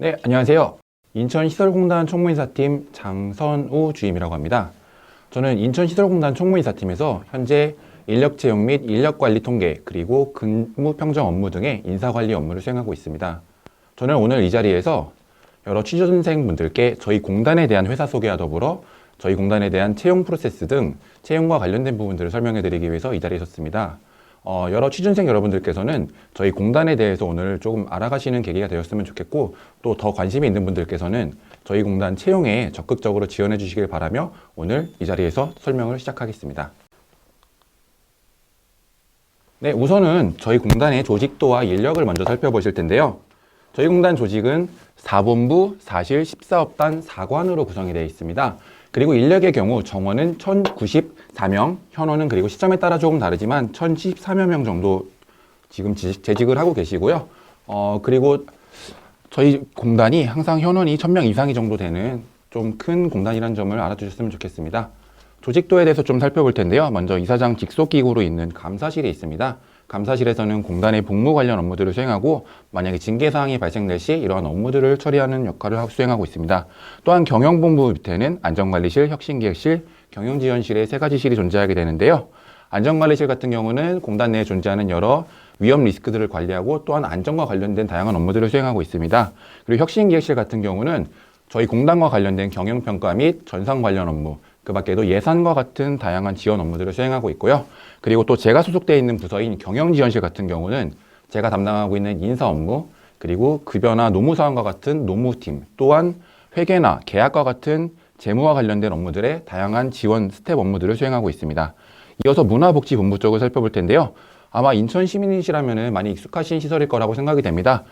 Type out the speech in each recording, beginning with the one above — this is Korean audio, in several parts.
네, 안녕하세요. 인천시설공단 총무인사팀 장선우 주임이라고 합니다. 저는 인천시설공단 총무인사팀에서 현재 인력채용 및 인력관리 통계, 그리고 근무평정 업무 등의 인사관리 업무를 수행하고 있습니다. 저는 오늘 이 자리에서 여러 취준생분들께 저희 공단에 대한 회사 소개와 더불어 저희 공단에 대한 채용 프로세스 등 채용과 관련된 부분들을 설명해 드리기 위해서 이 자리에 섰습니다. 여러 취준생 여러분들께서는 저희 공단에 대해서 오늘 조금 알아가시는 계기가 되었으면 좋겠고, 또 더 관심이 있는 분들께서는 저희 공단 채용에 적극적으로 지원해 주시길 바라며 오늘 이 자리에서 설명을 시작하겠습니다. 네, 우선은 저희 공단의 조직도와 인력을 먼저 살펴보실 텐데요. 저희 공단 조직은 4본부, 4실, 14업단, 4관으로 구성이 되어 있습니다. 그리고 인력의 경우 정원은 1094명, 현원은 그리고 시점에 따라 조금 다르지만 1014여 명 정도 지금 재직을 하고 계시고요. 그리고 저희 공단이 항상 현원이 1000명 이상이 정도 되는 좀 큰 공단이라는 점을 알아주셨으면 좋겠습니다. 조직도에 대해서 좀 살펴볼 텐데요. 먼저 이사장 직속기구로 있는 감사실이 있습니다. 감사실에서는 공단의 복무 관련 업무들을 수행하고, 만약에 징계사항이 발생될 시 이러한 업무들을 처리하는 역할을 수행하고 있습니다. 또한 경영본부 밑에는 안전관리실, 혁신기획실, 경영지원실의 세 가지 실이 존재하게 되는데요. 안전관리실 같은 경우는 공단 내에 존재하는 여러 위험 리스크들을 관리하고, 또한 안전과 관련된 다양한 업무들을 수행하고 있습니다. 그리고 혁신기획실 같은 경우는 저희 공단과 관련된 경영평가 및 전상 관련 업무, 그 밖에도 예산과 같은 다양한 지원 업무들을 수행하고 있고요. 그리고 또 제가 소속되어 있는 부서인 경영지원실 같은 경우는 제가 담당하고 있는 인사 업무, 그리고 급여나 노무사항과 같은 노무팀, 또한 회계나 계약과 같은 재무와 관련된 업무들의 다양한 지원 스텝 업무들을 수행하고 있습니다. 이어서 문화복지본부 쪽을 살펴볼 텐데요. 아마 인천 시민이시라면 많이 익숙하신 시설일 거라고 생각이 됩니다.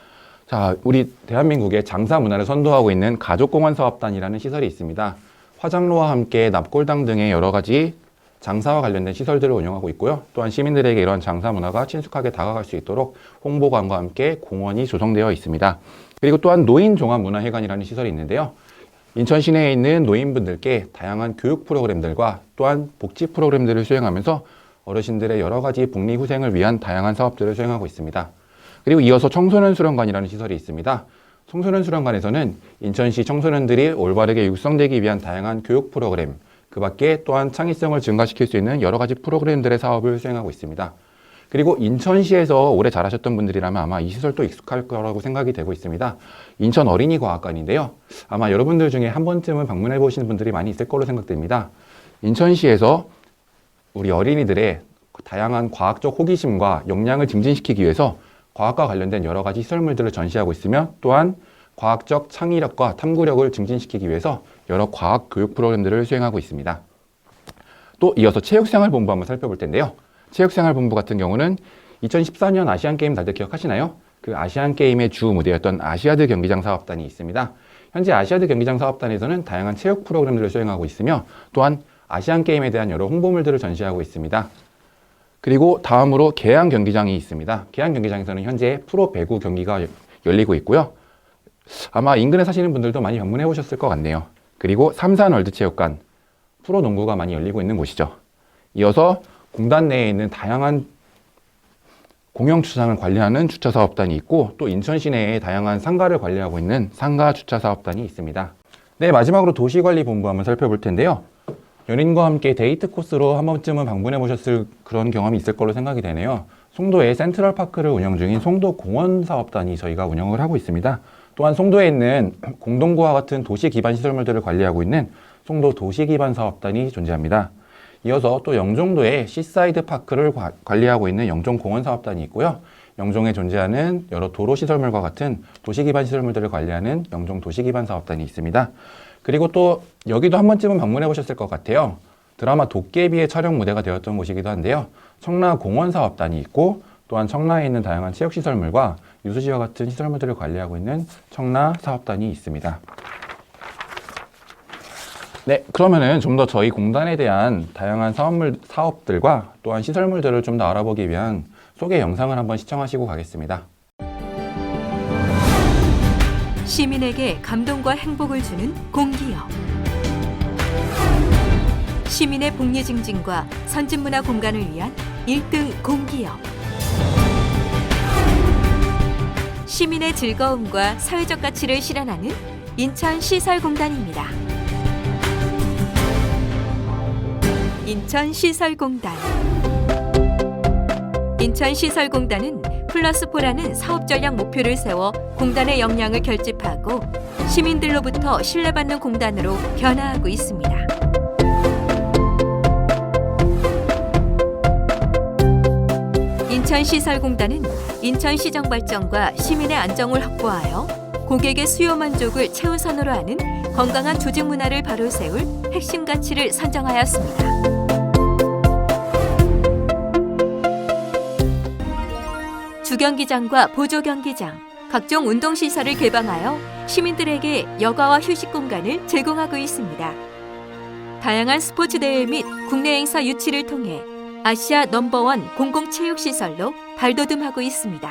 자, 우리 대한민국의 장사 문화를 선도하고 있는 가족공헌사업단이라는 시설이 있습니다. 화장로와 함께 납골당 등의 여러 가지 장사와 관련된 시설들을 운영하고 있고요. 또한 시민들에게 이러한 장사 문화가 친숙하게 다가갈 수 있도록 홍보관과 함께 공원이 조성되어 있습니다. 그리고 또한 노인종합문화회관이라는 시설이 있는데요. 인천 시내에 있는 노인분들께 다양한 교육 프로그램들과 또한 복지 프로그램들을 수행하면서 어르신들의 여러 가지 복리 후생을 위한 다양한 사업들을 수행하고 있습니다. 그리고 이어서 청소년 수련관이라는 시설이 있습니다. 청소년 수련관에서는 인천시 청소년들이 올바르게 육성되기 위한 다양한 교육 프로그램, 그 밖에 또한 창의성을 증가시킬 수 있는 여러 가지 프로그램들의 사업을 수행하고 있습니다. 그리고 인천시에서 오래 자라셨던 분들이라면 아마 이 시설도 익숙할 거라고 생각이 되고 있습니다. 인천 어린이과학관인데요. 아마 여러분들 중에 한 번쯤은 방문해 보시는 분들이 많이 있을 거로 생각됩니다. 인천시에서 우리 어린이들의 다양한 과학적 호기심과 역량을 증진시키기 위해서 과학과 관련된 여러 가지 시설물들을 전시하고 있으며, 또한 과학적 창의력과 탐구력을 증진시키기 위해서 여러 과학 교육 프로그램들을 수행하고 있습니다. 또 이어서 체육생활본부 한번 살펴볼 텐데요. 체육생활본부 같은 경우는 2014년 아시안게임 다들 기억하시나요? 그 아시안게임의 주 무대였던 아시아드 경기장 사업단이 있습니다. 현재 아시아드 경기장 사업단에서는 다양한 체육 프로그램들을 수행하고 있으며, 또한 아시안게임에 대한 여러 홍보물들을 전시하고 있습니다. 그리고 다음으로 계양 경기장이 있습니다. 계양 경기장에서는 현재 프로 배구 경기가 열리고 있고요. 아마 인근에 사시는 분들도 많이 방문해 보셨을 것 같네요. 그리고 삼산월드체육관, 프로 농구가 많이 열리고 있는 곳이죠. 이어서 공단 내에 있는 다양한 공영 주차장을 관리하는 주차사업단이 있고, 또 인천 시내에 다양한 상가를 관리하고 있는 상가주차사업단이 있습니다. 네, 마지막으로 도시관리본부 한번 살펴볼 텐데요. 연인과 함께 데이트 코스로 한 번쯤은 방문해 보셨을 그런 경험이 있을 걸로 생각이 되네요. 송도에 센트럴파크를 운영 중인 송도공원사업단이 저희가 운영을 하고 있습니다. 또한 송도에 있는 공동구와 같은 도시 기반 시설물들을 관리하고 있는 송도 도시기반사업단이 존재합니다. 이어서 또 영종도에 시사이드 파크를 관리하고 있는 영종공원사업단이 있고요. 영종에 존재하는 여러 도로시설물과 같은 도시기반 시설물들을 관리하는 영종도시기반사업단이 있습니다. 그리고 또 여기도 한 번쯤은 방문해 보셨을 것 같아요. 드라마 도깨비의 촬영 무대가 되었던 곳이기도 한데요. 청라공원사업단이 있고, 또한 청라에 있는 다양한 체육시설물과 유수지와 같은 시설물들을 관리하고 있는 청라사업단이 있습니다. 네, 그러면은 좀 더 저희 공단에 대한 다양한 사업들과 또한 시설물들을 좀 더 알아보기 위한 소개 영상을 한번 시청하시고 가겠습니다. 시민에게 감동과 행복을 주는 공기업. 시민의 복리 증진과 선진문화 공간을 위한 1등 공기업. 시민의 즐거움과 사회적 가치를 실현하는 인천시설공단입니다. 인천시설공단. 인천시설공단은 플러스4라는 사업 전략 목표를 세워 공단의 역량을 결집하고 시민들로부터 신뢰받는 공단으로 변화하고 있습니다. 인천시설공단은 인천시정 발전과 시민의 안정을 확보하여 고객의 수요 만족을 최우선으로 하는 건강한 조직 문화를 바로 세울 핵심 가치를 선정하였습니다. 주경기장과 보조경기장, 각종 운동시설을 개방하여 시민들에게 여가와 휴식 공간을 제공하고 있습니다. 다양한 스포츠 대회 및 국내 행사 유치를 통해 아시아 넘버원 공공체육시설로 발돋움하고 있습니다.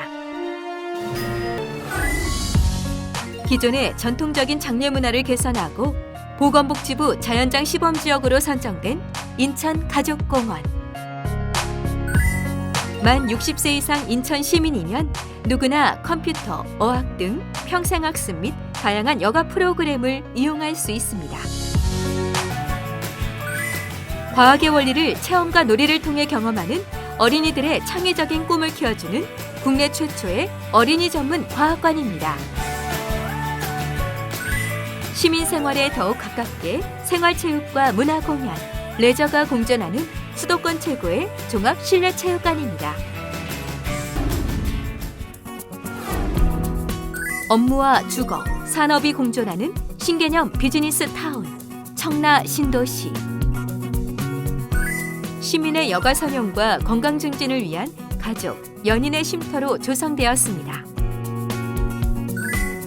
기존의 전통적인 장례 문화를 개선하고 보건복지부 자연장 시범지역으로 선정된 인천가족공원. 만 60세 이상 인천 시민이면 누구나 컴퓨터, 어학 등 평생학습 및 다양한 여가 프로그램을 이용할 수 있습니다. 과학의 원리를 체험과 놀이를 통해 경험하는 어린이들의 창의적인 꿈을 키워주는 국내 최초의 어린이 전문 과학관입니다. 시민 생활에 더욱 가깝게 생활체육과 문화공연, 레저가 공존하는 수도권 최고의 종합 실내 체육관입니다. 업무와 주거, 산업이 공존하는 신개념 비즈니스 타운, 청라 신도시. 시민의 여가 선용과 건강 증진을 위한 가족, 연인의 쉼터로 조성되었습니다.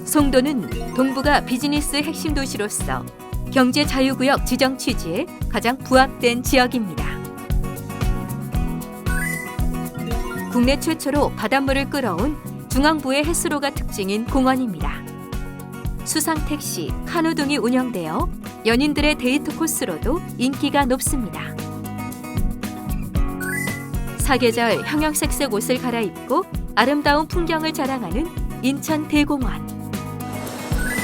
송도는 동부가 비즈니스 핵심 도시로서 경제 자유구역 지정 취지에 가장 부합된 지역입니다. 국내 최초로 바닷물을 끌어온 중앙부의 해수로가 특징인 공원입니다. 수상택시, 카누 등이 운영되어 연인들의 데이트 코스로도 인기가 높습니다. 사계절 형형색색 옷을 갈아입고 아름다운 풍경을 자랑하는 인천대공원.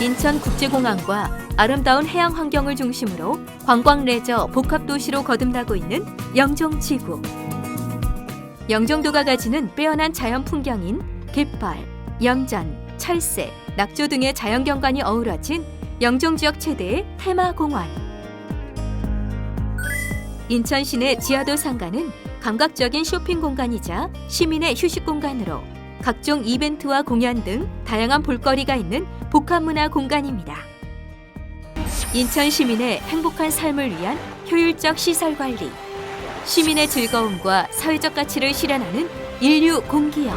인천국제공항과 아름다운 해양 환경을 중심으로 관광 레저 복합도시로 거듭나고 있는 영종지구. 영종도가 가지는 빼어난 자연 풍경인 갯벌, 영전, 철새, 낙조 등의 자연경관이 어우러진 영종지역 최대의 테마공원. 인천 시내 지하도 상가는 감각적인 쇼핑 공간이자 시민의 휴식 공간으로 각종 이벤트와 공연 등 다양한 볼거리가 있는 복합문화 공간입니다. 인천 시민의 행복한 삶을 위한 효율적 시설 관리, 시민의 즐거움과 사회적 가치를 실현하는 인류 공기업.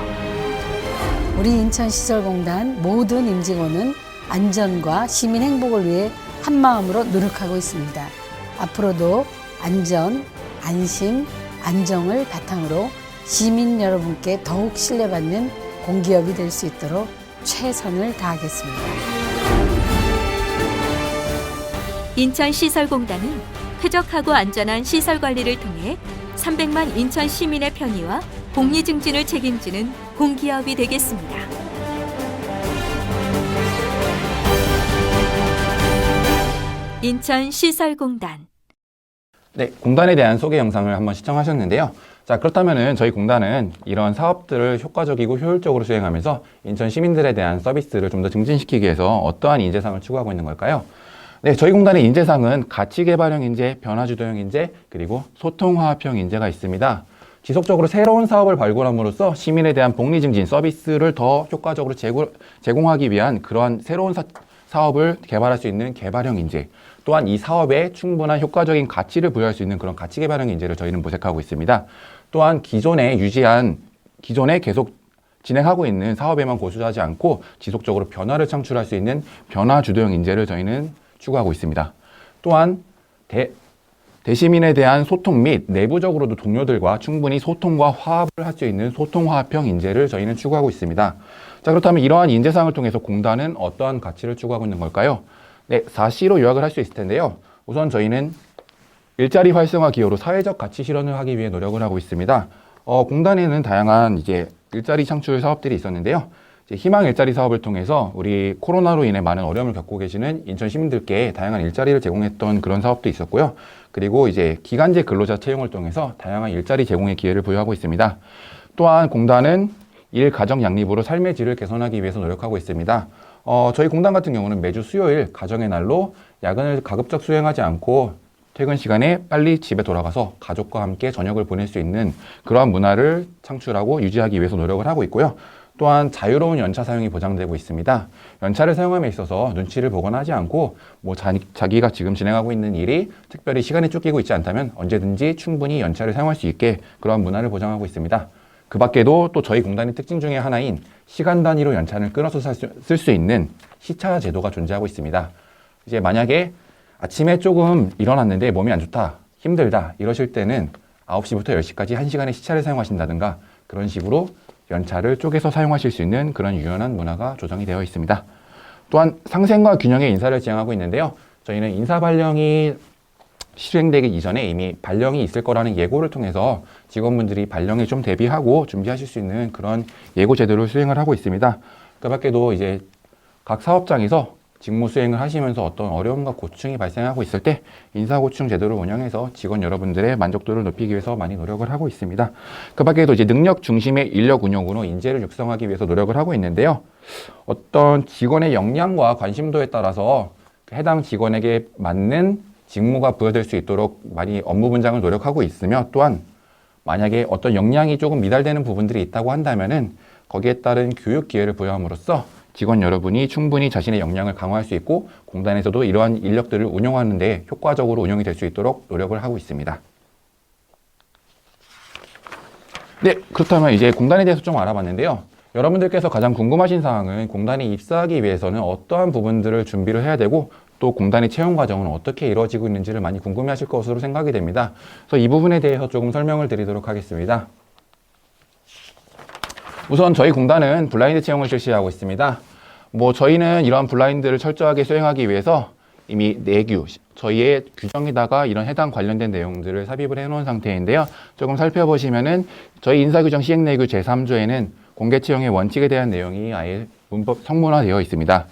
우리 인천시설공단 모든 임직원은 안전과 시민 행복을 위해 한마음으로 노력하고 있습니다. 앞으로도 안전, 안심, 안정을 바탕으로 시민 여러분께 더욱 신뢰받는 공기업이 될 수 있도록 최선을 다하겠습니다. 인천시설공단은 쾌적하고 안전한 시설 관리를 통해 300만 인천 시민의 편의와 복리 증진을 책임지는 공기업이 되겠습니다. 인천시설공단. 네, 공단에 대한 소개 영상을 한번 시청하셨는데요. 자, 그렇다면은 저희 공단은 이런 사업들을 효과적이고 효율적으로 수행하면서 인천 시민들에 대한 서비스를 좀 더 증진시키기 위해서 어떠한 인재상을 추구하고 있는 걸까요? 네, 저희 공단의 인재상은 가치개발형 인재, 변화주도형 인재, 그리고 소통화합형 인재가 있습니다. 지속적으로 새로운 사업을 발굴함으로써 시민에 대한 복리 증진 서비스를 더 효과적으로 제공하기 위한 그러한 새로운 사업을 개발할 수 있는 개발형 인재, 또한 이 사업에 충분한 효과적인 가치를 부여할 수 있는 그런 가치개발형 인재를 저희는 모색하고 있습니다. 또한 기존에 계속 진행하고 있는 사업에만 고수하지 않고 지속적으로 변화를 창출할 수 있는 변화주도형 인재를 저희는 추구하고 있습니다. 또한 대시민에 대한 소통 및 내부적으로도 동료들과 충분히 소통과 화합을 할 수 있는 소통화합형 인재를 저희는 추구하고 있습니다. 자, 그렇다면 이러한 인재상을 통해서 공단은 어떠한 가치를 추구하고 있는 걸까요? 네, 4C로 요약을 할 수 있을 텐데요. 우선 저희는 일자리 활성화 기여로 사회적 가치 실현을 하기 위해 노력을 하고 있습니다. 공단에는 다양한 일자리 창출 사업들이 있었는데요. 이제 희망 일자리 사업을 통해서 우리 코로나로 인해 많은 어려움을 겪고 계시는 인천 시민들께 다양한 일자리를 제공했던 그런 사업도 있었고요. 그리고 이제 기간제 근로자 채용을 통해서 다양한 일자리 제공의 기회를 부여하고 있습니다. 또한 공단은 일 가정 양립으로 삶의 질을 개선하기 위해서 노력하고 있습니다. 저희 공단 같은 경우는 매주 수요일 가정의 날로 야근을 가급적 수행하지 않고 퇴근 시간에 빨리 집에 돌아가서 가족과 함께 저녁을 보낼 수 있는 그러한 문화를 창출하고 유지하기 위해서 노력을 하고 있고요. 또한 자유로운 연차 사용이 보장되고 있습니다. 연차를 사용함에 있어서 눈치를 보거나 하지 않고 자기가 지금 진행하고 있는 일이 특별히 시간이 쫓기고 있지 않다면 언제든지 충분히 연차를 사용할 수 있게 그러한 문화를 보장하고 있습니다. 그 밖에도 또 저희 공단의 특징 중에 하나인 시간 단위로 연차를 끊어서 쓸 수 있는 시차 제도가 존재하고 있습니다. 이제 만약에 아침에 조금 일어났는데 몸이 안 좋다, 힘들다 이러실 때는 9시부터 10시까지 1시간의 시차를 사용하신다든가 그런 식으로 연차를 쪼개서 사용하실 수 있는 그런 유연한 문화가 조성이 되어 있습니다. 또한 상생과 균형의 인사를 지향하고 있는데요. 저희는 인사 발령이 실행되기 이전에 이미 발령이 있을 거라는 예고를 통해서 직원분들이 발령에 좀 대비하고 준비하실 수 있는 그런 예고 제도를 수행을 하고 있습니다. 그 밖에도 이제 각 사업장에서 직무 수행을 하시면서 어떤 어려움과 고충이 발생하고 있을 때 인사고충 제도를 운영해서 직원 여러분들의 만족도를 높이기 위해서 많이 노력을 하고 있습니다. 그 밖에도 이제 능력 중심의 인력 운영으로 인재를 육성하기 위해서 노력을 하고 있는데요. 어떤 직원의 역량과 관심도에 따라서 해당 직원에게 맞는 직무가 부여될 수 있도록 많이 업무 분장을 노력하고 있으며 또한 만약에 어떤 역량이 조금 미달되는 부분들이 있다고 한다면은 거기에 따른 교육 기회를 부여함으로써 직원 여러분이 충분히 자신의 역량을 강화할 수 있고 공단에서도 이러한 인력들을 운영하는 데 효과적으로 운영이 될 수 있도록 노력을 하고 있습니다. 네, 그렇다면 이제 공단에 대해서 좀 알아봤는데요. 여러분들께서 가장 궁금하신 사항은 공단에 입사하기 위해서는 어떠한 부분들을 준비를 해야 되고 또 공단의 채용 과정은 어떻게 이루어지고 있는지를 많이 궁금해하실 것으로 생각이 됩니다. 그래서 이 부분에 대해서 조금 설명을 드리도록 하겠습니다. 우선 저희 공단은 블라인드 채용을 실시하고 있습니다. 저희는 이러한 블라인드를 철저하게 수행하기 위해서 이미 내규, 저희의 규정에다가 이런 해당 관련된 내용들을 삽입을 해놓은 상태인데요. 조금 살펴보시면은 저희 인사규정 시행내규 제3조에는 공개 채용의 원칙에 대한 내용이 아예 문법 성문화되어 있습니다.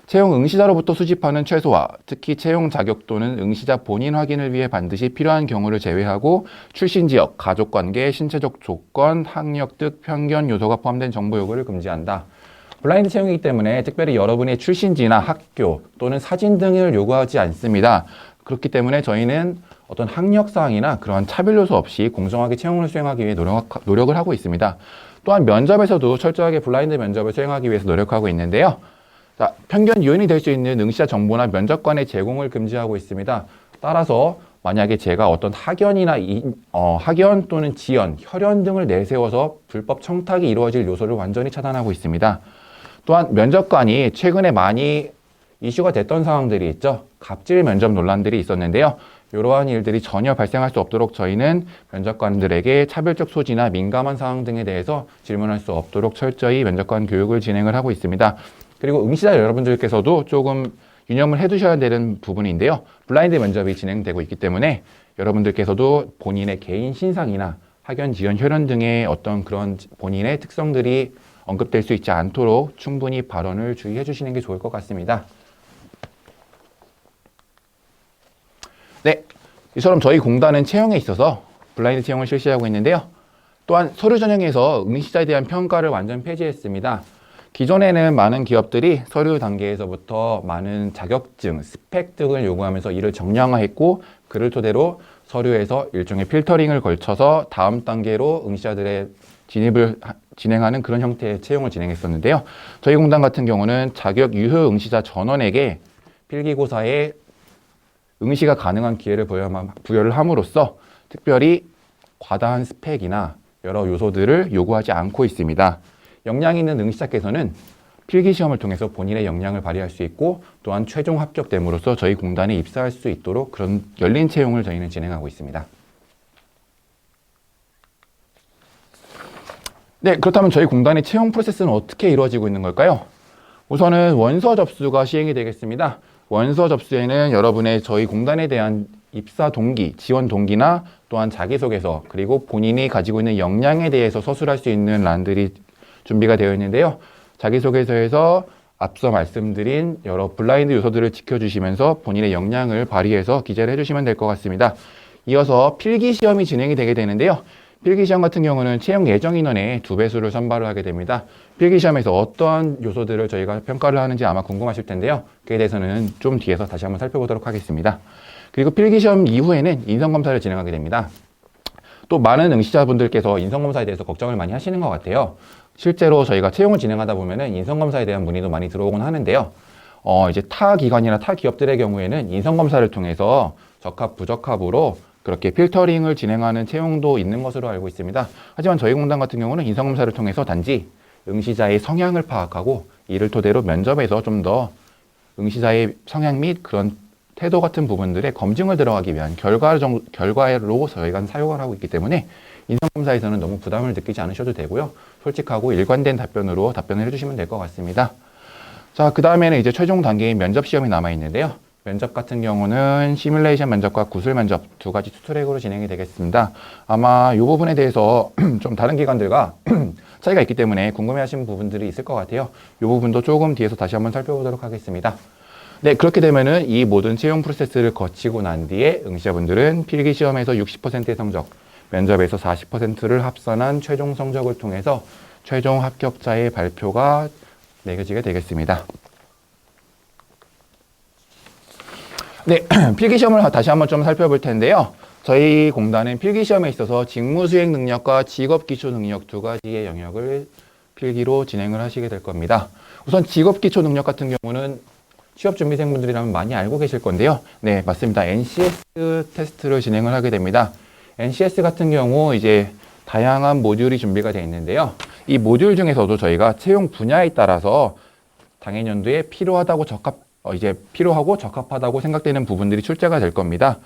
채용 응시자로부터 수집하는 최소화, 특히 채용 자격 또는 응시자 본인 확인을 위해 반드시 필요한 경우를 제외하고 출신 지역, 가족관계, 신체적 조건, 학력 등 편견 요소가 포함된 정보 요구를 금지한다. 블라인드 채용이기 때문에 특별히 여러분의 출신지나 학교 또는 사진 등을 요구하지 않습니다. 그렇기 때문에 저희는 어떤 학력사항이나 그러한 차별 요소 없이 공정하게 채용을 수행하기 위해 노력을 하고 있습니다. 또한 면접에서도 철저하게 블라인드 면접을 수행하기 위해서 노력하고 있는데요. 자, 편견 요인이 될 수 있는 응시자 정보나 면접관의 제공을 금지하고 있습니다. 따라서 만약에 제가 어떤 학연이나 학연 또는 지연, 혈연 등을 내세워서 불법 청탁이 이루어질 요소를 완전히 차단하고 있습니다. 또한 면접관이 최근에 많이 이슈가 됐던 상황들이 있죠. 갑질 면접 논란들이 있었는데요. 이러한 일들이 전혀 발생할 수 없도록 저희는 면접관들에게 차별적 소지나 민감한 사항 등에 대해서 질문할 수 없도록 철저히 면접관 교육을 진행을 하고 있습니다. 그리고 응시자 여러분들께서도 조금 유념을 해두셔야 되는 부분인데요. 블라인드 면접이 진행되고 있기 때문에 여러분들께서도 본인의 개인 신상이나 학연, 지연, 혈연 등의 어떤 그런 본인의 특성들이 언급될 수 있지 않도록 충분히 발언을 주의해 주시는 게 좋을 것 같습니다. 네, 이처럼 저희 공단은 채용에 있어서 블라인드 채용을 실시하고 있는데요. 또한 서류 전형에서 응시자에 대한 평가를 완전 폐지했습니다. 기존에는 많은 기업들이 서류 단계에서부터 많은 자격증, 스펙 등을 요구하면서 이를 정량화했고 그를 토대로 서류에서 일종의 필터링을 걸쳐서 다음 단계로 응시자들의 진입을 진행하는 그런 형태의 채용을 진행했었는데요. 저희 공단 같은 경우는 자격 유효 응시자 전원에게 필기고사에 응시가 가능한 기회를 부여를 함으로써 특별히 과다한 스펙이나 여러 요소들을 요구하지 않고 있습니다. 역량 있는 응시자께서는 필기시험을 통해서 본인의 역량을 발휘할 수 있고 또한 최종 합격됨으로써 저희 공단에 입사할 수 있도록 그런 열린 채용을 저희는 진행하고 있습니다. 네, 그렇다면 저희 공단의 채용 프로세스는 어떻게 이루어지고 있는 걸까요? 우선은 원서 접수가 시행이 되겠습니다. 원서 접수에는 여러분의 저희 공단에 대한 입사 동기, 지원 동기나 또한 자기소개서 그리고 본인이 가지고 있는 역량에 대해서 서술할 수 있는 란들이 준비가 되어 있는데요. 자기소개서에서 앞서 말씀드린 여러 블라인드 요소들을 지켜주시면서 본인의 역량을 발휘해서 기재를 해주시면 될 것 같습니다. 이어서 필기시험이 진행이 되게 되는데요. 필기시험 같은 경우는 채용 예정 인원의 2배수를 선발을 하게 됩니다. 필기시험에서 어떠한 요소들을 저희가 평가를 하는지 아마 궁금하실 텐데요. 그에 대해서는 좀 뒤에서 다시 한번 살펴보도록 하겠습니다. 그리고 필기시험 이후에는 인성검사를 진행하게 됩니다. 또 많은 응시자분들께서 인성검사에 대해서 걱정을 많이 하시는 것 같아요. 실제로 저희가 채용을 진행하다 보면은 인성검사에 대한 문의도 많이 들어오곤 하는데요. 이제 타 기관이나 타 기업들의 경우에는 인성검사를 통해서 적합, 부적합으로 그렇게 필터링을 진행하는 채용도 있는 것으로 알고 있습니다. 하지만 저희 공단 같은 경우는 인성검사를 통해서 단지 응시자의 성향을 파악하고 이를 토대로 면접에서 좀 더 응시자의 성향 및 그런 태도 같은 부분들의 검증을 들어가기 위한 결과로 저희가 사용을 하고 있기 때문에 인성검사에서는 너무 부담을 느끼지 않으셔도 되고요. 솔직하고 일관된 답변으로 답변을 해주시면 될 것 같습니다. 자, 그 다음에는 이제 최종 단계인 면접 시험이 남아 있는데요. 면접 같은 경우는 시뮬레이션 면접과 구술 면접 두 가지 투트랙으로 진행이 되겠습니다. 아마 이 부분에 대해서 좀 다른 기관들과 차이가 있기 때문에 궁금해하시는 부분들이 있을 것 같아요. 이 부분도 조금 뒤에서 다시 한번 살펴보도록 하겠습니다. 네, 그렇게 되면은 이 모든 채용 프로세스를 거치고 난 뒤에 응시자분들은 필기시험에서 60%의 성적, 면접에서 40%를 합산한 최종 성적을 통해서 최종 합격자의 발표가 내려지게 되겠습니다. 네, 필기시험을 다시 한번 좀 살펴볼 텐데요. 저희 공단은 필기시험에 있어서 직무수행 능력과 직업기초 능력 두 가지의 영역을 필기로 진행을 하시게 될 겁니다. 우선 직업기초 능력 같은 경우는 취업준비생분들이라면 많이 알고 계실 건데요. 네, 맞습니다. NCS 테스트를 진행을 하게 됩니다. NCS 같은 경우 이제 다양한 모듈이 준비가 되어 있는데요. 이 모듈 중에서도 저희가 채용 분야에 따라서 당해년도에 필요하고 적합하다고 생각되는 부분들이 출제가 될 겁니다.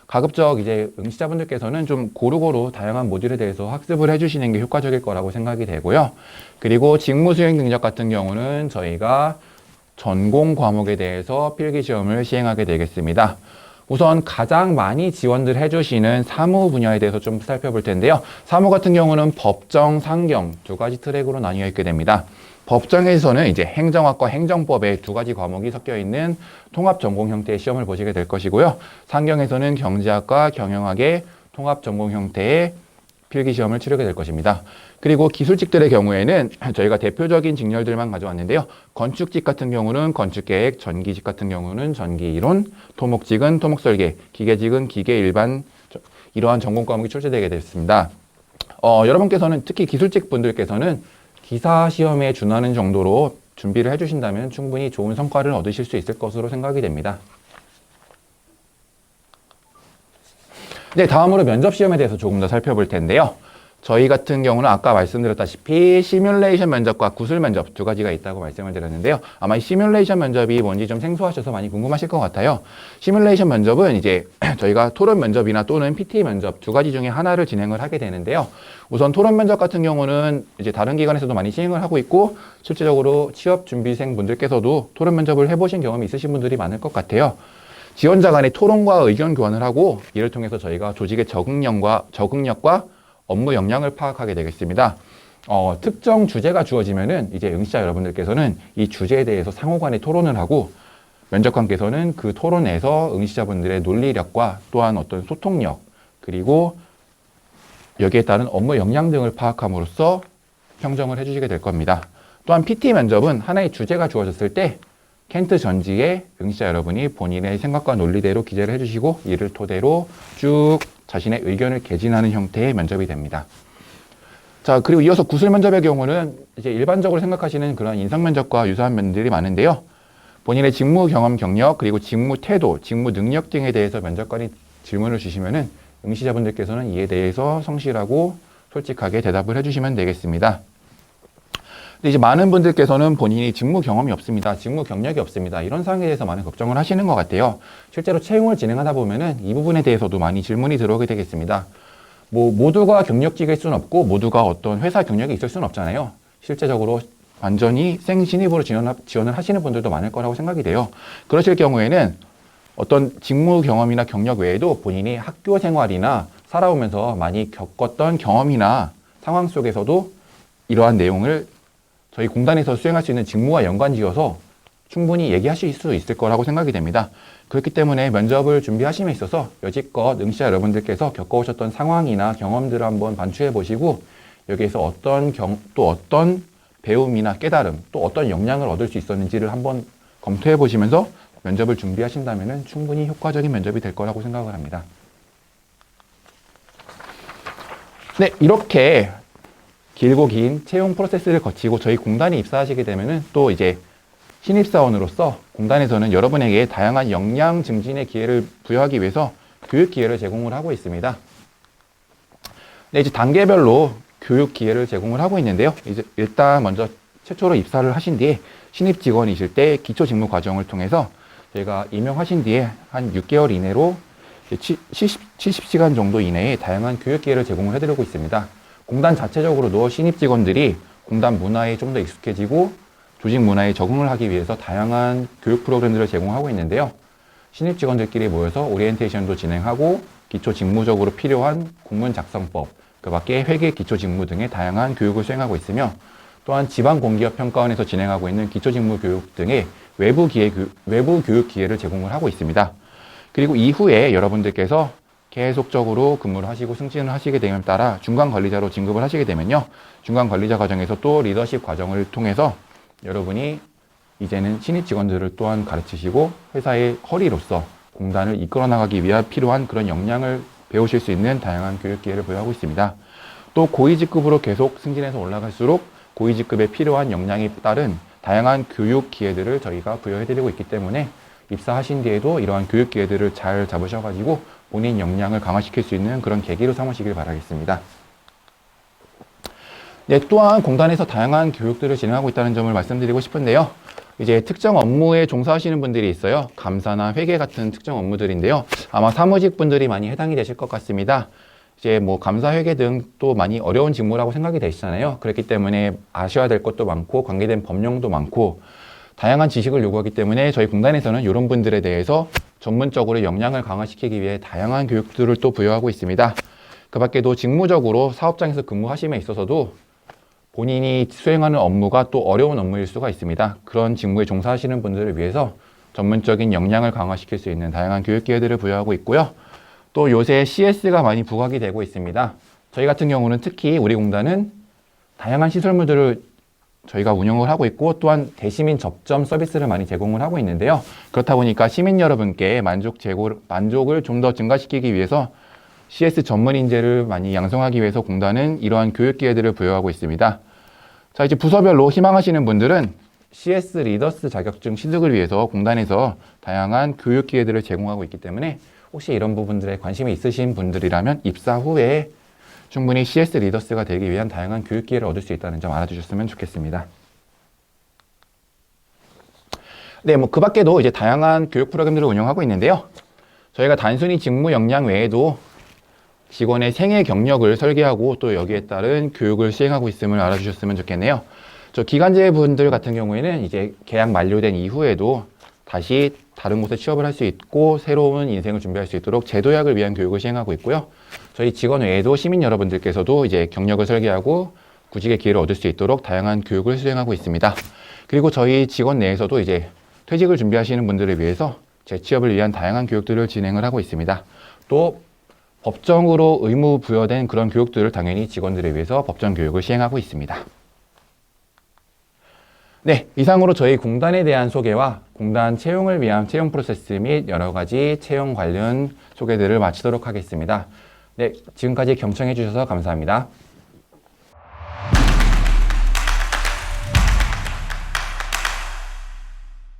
가급적 이제 응시자분들께서는 좀 고루고루 다양한 모듈에 대해서 학습을 해주시는 게 효과적일 거라고 생각이 되고요. 그리고 직무수행 능력 같은 경우는 저희가 전공 과목에 대해서 필기시험을 시행하게 되겠습니다. 우선 가장 많이 지원들 해주시는 사무 분야에 대해서 좀 살펴볼 텐데요. 사무 같은 경우는 법정, 상경 두 가지 트랙으로 나뉘어 있게 됩니다. 법정에서는 이제 행정학과 행정법의 두 가지 과목이 섞여 있는 통합 전공 형태의 시험을 보시게 될 것이고요. 상경에서는 경제학과 경영학의 통합 전공 형태의 필기시험을 치르게 될 것입니다. 그리고 기술직들의 경우에는 저희가 대표적인 직렬들만 가져왔는데요. 건축직 같은 경우는 건축계획, 전기직 같은 경우는 전기이론, 토목직은 토목설계, 기계직은 기계일반 이러한 전공 과목이 출제되게 됐습니다. 여러분께서는 특히 기술직 분들께서는 기사 시험에 준하는 정도로 준비를 해주신다면 충분히 좋은 성과를 얻으실 수 있을 것으로 생각이 됩니다. 네, 다음으로 면접 시험에 대해서 조금 더 살펴볼 텐데요. 저희 같은 경우는 아까 말씀드렸다시피 시뮬레이션 면접과 구술 면접 두 가지가 있다고 말씀을 드렸는데요. 아마 이 시뮬레이션 면접이 뭔지 좀 생소하셔서 많이 궁금하실 것 같아요. 시뮬레이션 면접은 이제 저희가 토론 면접이나 또는 PT 면접 두 가지 중에 하나를 진행을 하게 되는데요. 우선 토론 면접 같은 경우는 이제 다른 기관에서도 많이 시행을 하고 있고 실질적으로 취업 준비생 분들께서도 토론 면접을 해보신 경험이 있으신 분들이 많을 것 같아요. 지원자 간의 토론과 의견 교환을 하고 이를 통해서 저희가 조직의 적응력과 업무 역량을 파악하게 되겠습니다. 특정 주제가 주어지면은 이제 응시자 여러분들께서는 이 주제에 대해서 상호간에 토론을 하고 면접관께서는 그 토론에서 응시자분들의 논리력과 또한 어떤 소통력 그리고 여기에 따른 업무 역량 등을 파악함으로써 평정을 해주시게 될 겁니다. 또한 PT 면접은 하나의 주제가 주어졌을 때 켄트 전지에 응시자 여러분이 본인의 생각과 논리대로 기재를 해주시고 이를 토대로 쭉 자신의 의견을 개진하는 형태의 면접이 됩니다. 자, 그리고 이어서 구술 면접의 경우는 이제 일반적으로 생각하시는 그런 인성 면접과 유사한 면들이 많은데요. 본인의 직무 경험 경력 그리고 직무 태도, 직무 능력 등에 대해서 면접관이 질문을 주시면은 응시자분들께서는 이에 대해서 성실하고 솔직하게 대답을 해주시면 되겠습니다. 근데 이제 많은 분들께서는 본인이 직무 경험이 없습니다. 직무 경력이 없습니다. 이런 사항에 대해서 많은 걱정을 하시는 것 같아요. 실제로 채용을 진행하다 보면은 이 부분에 대해서도 많이 질문이 들어오게 되겠습니다. 모두가 경력직일 수는 없고 모두가 어떤 회사 경력이 있을 수는 없잖아요. 실제적으로 완전히 생신입으로 지원을 하시는 분들도 많을 거라고 생각이 돼요. 그러실 경우에는 어떤 직무 경험이나 경력 외에도 본인이 학교 생활이나 살아오면서 많이 겪었던 경험이나 상황 속에서도 이러한 내용을 저희 공단에서 수행할 수 있는 직무와 연관지어서 충분히 얘기하실 수 있을 거라고 생각이 됩니다. 그렇기 때문에 면접을 준비하심에 있어서 여지껏 응시자 여러분들께서 겪어오셨던 상황이나 경험들을 한번 반추해 보시고 여기에서 또 어떤 배움이나 깨달음, 또 어떤 역량을 얻을 수 있었는지를 한번 검토해 보시면서 면접을 준비하신다면 충분히 효과적인 면접이 될 거라고 생각을 합니다. 네, 이렇게 길고 긴 채용 프로세스를 거치고 저희 공단에 입사하시게 되면은 또 이제 신입사원으로서 공단에서는 여러분에게 다양한 역량 증진의 기회를 부여하기 위해서 교육 기회를 제공을 하고 있습니다. 네, 이제 단계별로 교육 기회를 제공을 하고 있는데요. 이제 일단 먼저 최초로 입사를 하신 뒤에 신입 직원이실 때 기초 직무 과정을 통해서 저희가 임용하신 뒤에 한 6개월 이내로 70시간 정도 이내에 다양한 교육 기회를 제공을 해드리고 있습니다. 공단 자체적으로도 신입 직원들이 공단 문화에 좀 더 익숙해지고 조직 문화에 적응을 하기 위해서 다양한 교육 프로그램들을 제공하고 있는데요. 신입 직원들끼리 모여서 오리엔테이션도 진행하고 기초 직무적으로 필요한 공문 작성법, 그 밖에 회계 기초 직무 등의 다양한 교육을 수행하고 있으며 또한 지방 공기업 평가원에서 진행하고 있는 기초 직무 교육 등의 외부 교육 기회를 제공을 하고 있습니다. 그리고 이후에 여러분들께서 계속적으로 근무를 하시고 승진을 하시게 됨에 따라 중간 관리자로 진급을 하시게 되면요. 중간 관리자 과정에서 또 리더십 과정을 통해서 여러분이 이제는 신입 직원들을 또한 가르치시고 회사의 허리로서 공단을 이끌어 나가기 위해 필요한 그런 역량을 배우실 수 있는 다양한 교육 기회를 부여하고 있습니다. 또 고위직급으로 계속 승진해서 올라갈수록 고위직급에 필요한 역량에 따른 다양한 교육 기회들을 저희가 부여해드리고 있기 때문에 입사하신 뒤에도 이러한 교육 기회들을 잘 잡으셔가지고 본인 역량을 강화시킬 수 있는 그런 계기로 삼으시길 바라겠습니다. 네, 또한 공단에서 다양한 교육들을 진행하고 있다는 점을 말씀드리고 싶은데요. 이제 특정 업무에 종사하시는 분들이 있어요. 감사나 회계 같은 특정 업무들인데요. 아마 사무직 분들이 많이 해당이 되실 것 같습니다. 이제 뭐 감사, 회계 등 또 많이 어려운 직무라고 생각이 되시잖아요. 그렇기 때문에 아셔야 될 것도 많고 관계된 법령도 많고 다양한 지식을 요구하기 때문에 저희 공단에서는 이런 분들에 대해서 전문적으로 역량을 강화시키기 위해 다양한 교육들을 또 부여하고 있습니다. 그 밖에도 직무적으로 사업장에서 근무하심에 있어서도 본인이 수행하는 업무가 또 어려운 업무일 수가 있습니다. 그런 직무에 종사하시는 분들을 위해서 전문적인 역량을 강화시킬 수 있는 다양한 교육 기회들을 부여하고 있고요. 또 요새 CS가 많이 부각이 되고 있습니다. 저희 같은 경우는 특히 우리 공단은 다양한 시설물들을 저희가 운영을 하고 있고 또한 대시민 접점 서비스를 많이 제공을 하고 있는데요. 그렇다 보니까 시민 여러분께 만족을 좀 더 증가시키기 위해서 CS 전문 인재를 많이 양성하기 위해서 공단은 이러한 교육 기회들을 부여하고 있습니다. 자, 이제 부서별로 희망하시는 분들은 CS 리더스 자격증 취득을 위해서 공단에서 다양한 교육 기회들을 제공하고 있기 때문에 혹시 이런 부분들에 관심이 있으신 분들이라면 입사 후에 충분히 CS 리더스가 되기 위한 다양한 교육 기회를 얻을 수 있다는 점 알아주셨으면 좋겠습니다. 네, 뭐 그 밖에도 이제 다양한 교육 프로그램들을 운영하고 있는데요. 저희가 단순히 직무 역량 외에도 직원의 생애 경력을 설계하고 또 여기에 따른 교육을 시행하고 있음을 알아주셨으면 좋겠네요. 저 기간제 분들 같은 경우에는 이제 계약 만료된 이후에도 다시 다른 곳에 취업을 할 수 있고 새로운 인생을 준비할 수 있도록 재도약을 위한 교육을 시행하고 있고요. 저희 직원 외에도 시민 여러분들께서도 이제 경력을 설계하고 구직의 기회를 얻을 수 있도록 다양한 교육을 수행하고 있습니다. 그리고 저희 직원 내에서도 이제 퇴직을 준비하시는 분들을 위해서 재취업을 위한 다양한 교육들을 진행을 하고 있습니다. 또 법정으로 의무 부여된 그런 교육들을 당연히 직원들에 위해서 법정 교육을 시행하고 있습니다. 네, 이상으로 저희 공단에 대한 소개와 공단 채용을 위한 채용 프로세스 및 여러 가지 채용 관련 소개들을 마치도록 하겠습니다. 네, 지금까지 경청해 주셔서 감사합니다.